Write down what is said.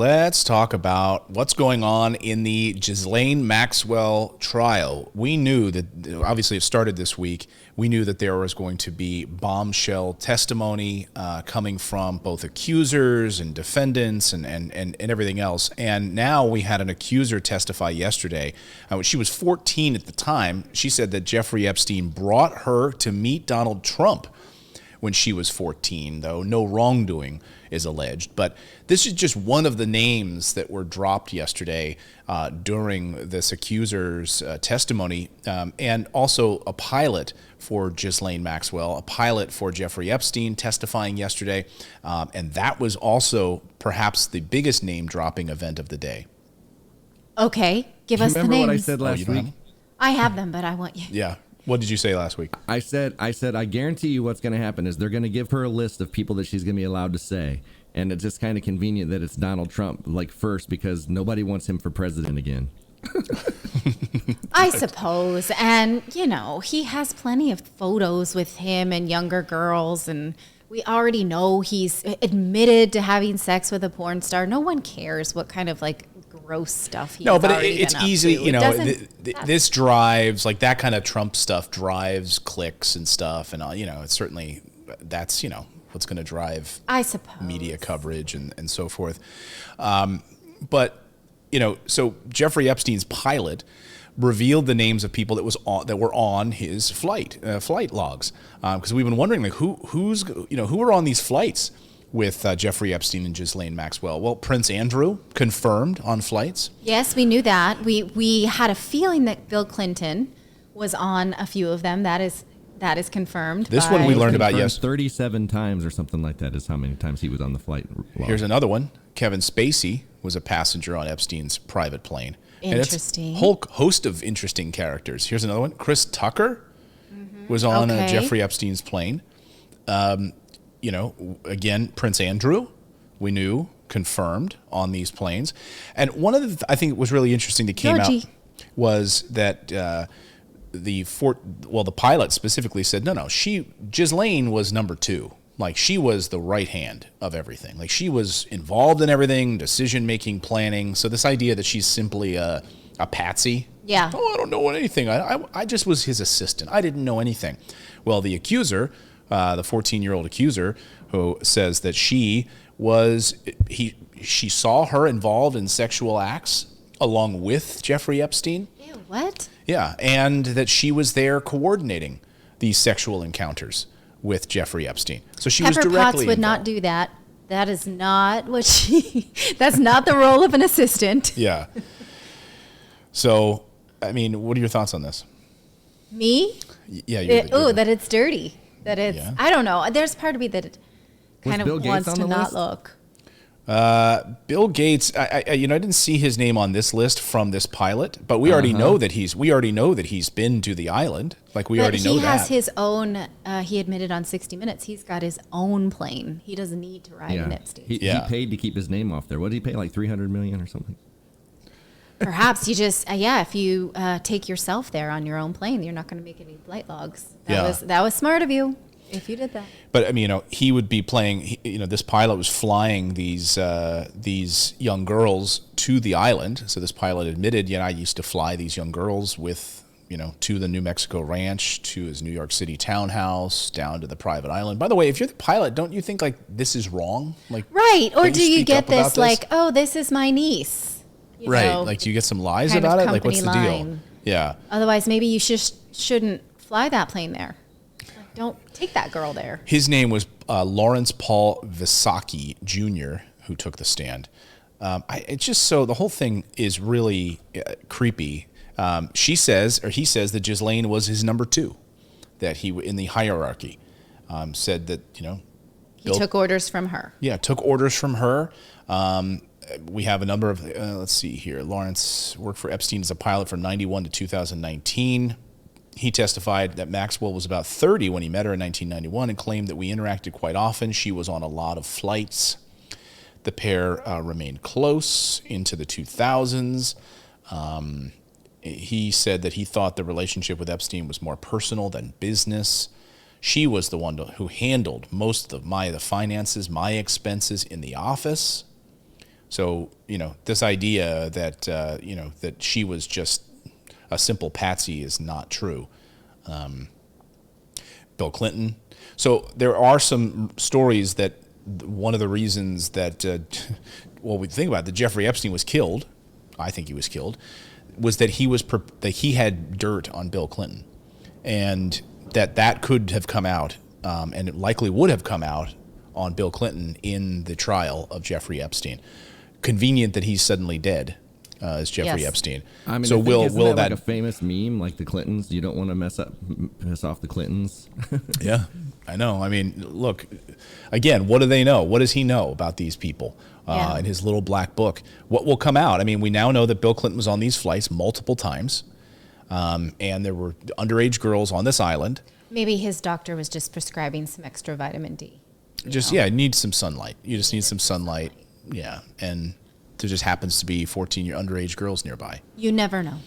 Let's talk about what's going on in the Ghislaine Maxwell trial. We knew that, obviously it started this week, we knew that there was going to be bombshell testimony coming from both accusers and defendants and everything else. And now we had an accuser testify yesterday. She was 14 at the time. She said that Jeffrey Epstein brought her to meet Donald Trump when she was 14, though no wrongdoing is alleged. But this is just one of the names that were dropped yesterday during this accuser's testimony, and also a pilot for Ghislaine Maxwell, a pilot for Jeffrey Epstein testifying yesterday, and that was also perhaps the biggest name-dropping event of the day. Okay, give us the names. Remember what I said last week? I have them, but I want you. Yeah. What did you say last week? I said, I guarantee you what's going to happen is they're going to give her a list of people that she's going to be allowed to say. And it's just kind of convenient that it's Donald Trump, like, first, because nobody wants him for president again. I suppose. And, you know, he has plenty of photos with him and younger girls. And we already know he's admitted to having sex with a porn star. No one cares what kind of, like, gross stuff he's No, but already it's been up easy, to. you know, this drives, like, that kind of Trump stuff drives clicks and stuff. And, you know, it's certainly, that's, you know, what's going to drive, I suppose, media coverage and so forth. But, you know, so Jeffrey Epstein's pilot revealed the names of people that were on his flight logs, because we've been wondering, like, who were on these flights with Jeffrey Epstein and Ghislaine Maxwell. Well, Prince Andrew confirmed on flights. Yes, we knew that. We had a feeling that Bill Clinton was on a few of them. That is confirmed. This one we learned about 37 times or something like that is how many times he was on the flight log. Here's another one. Kevin Spacey was a passenger on Epstein's private plane. Interesting. And it's a whole host of interesting characters. Here's another one. Chris Tucker was on Jeffrey Epstein's plane. You know, again, Prince Andrew, we knew, confirmed on these planes. And one of the, I think it was really interesting that came out was that the pilot specifically said, no, Ghislaine was number 2. Like, she was the right hand of everything. Like, she was involved in everything, decision-making, planning. So this idea that she's simply a patsy. Yeah. Oh, I don't know anything. I just was his assistant. I didn't know anything. Well, the accuser, the 14-year-old accuser, who says that she saw her involved in sexual acts along with Jeffrey Epstein. Ew, what? Yeah, and that she was there coordinating these sexual encounters with Jeffrey Epstein. So she was directly Pepper Potts would involved. not do that. That is not what that's not the role of an assistant. Yeah. So, I mean, what are your thoughts on this? Me? Yeah. That it's dirty. That it's, Yeah. I don't know. There's part of me that kind Bill of Gates wants on to the not list? look. Bill Gates, I didn't see his name on this list from this pilot, but we already know that he's been to the island. Like, we already know that. He has his own, he admitted on 60 Minutes, he's got his own plane. He doesn't need to ride an Epstein. He paid to keep his name off there. What did he pay, like $300 million or something? Perhaps you just, if you take yourself there on your own plane, you're not going to make any flight logs. That was smart of you if you did that. But I mean, he would be playing. This pilot was flying these young girls to the island. So this pilot admitted, I used to fly these young girls with, to the New Mexico ranch, to his New York City townhouse, down to the private island. By the way, if you're the pilot, don't you think, like, this is wrong? Like, right? Or do you get this like, oh, this is my niece? Right. Like, do you get some lies about it? Like, what's the deal? Yeah. Otherwise, maybe you shouldn't fly that plane there. Like, don't take that girl there. His name was Lawrence Paul Visacki Jr., who took the stand. It's just so the whole thing is really creepy. He says that Ghislaine was his number 2, that he in the hierarchy. Said that he took orders from her. Yeah, took orders from her. We have a number of, let's see here. Lawrence worked for Epstein as a pilot from 91 to 2019. He testified that Maxwell was about 30 when he met her in 1991 and claimed that we interacted quite often. She was on a lot of flights. The pair remained close into the 2000s. He said that he thought the relationship with Epstein was more personal than business. She was the one who handled most of the finances, my expenses in the office. So, this idea that, that she was just a simple patsy is not true. Bill Clinton. So there are some stories that one of the reasons that, we think about it, that Jeffrey Epstein was killed, I think he was killed, was that that he had dirt on Bill Clinton, and that could have come out, and it likely would have come out on Bill Clinton in the trial of Jeffrey Epstein. Convenient that he's suddenly dead, as Jeffrey Yes. Epstein. I mean, so will that like a famous meme like the Clintons? You don't want to mess off the Clintons. Yeah, I know. I mean, look, again, what do they know? What does he know about these people in his little black book? What will come out? I mean, we now know that Bill Clinton was on these flights multiple times, and there were underage girls on this island. Maybe his doctor was just prescribing some extra vitamin D. Need some sunlight. You just need some sunlight. Yeah, and there just happens to be 14-year underage girls nearby. You never know.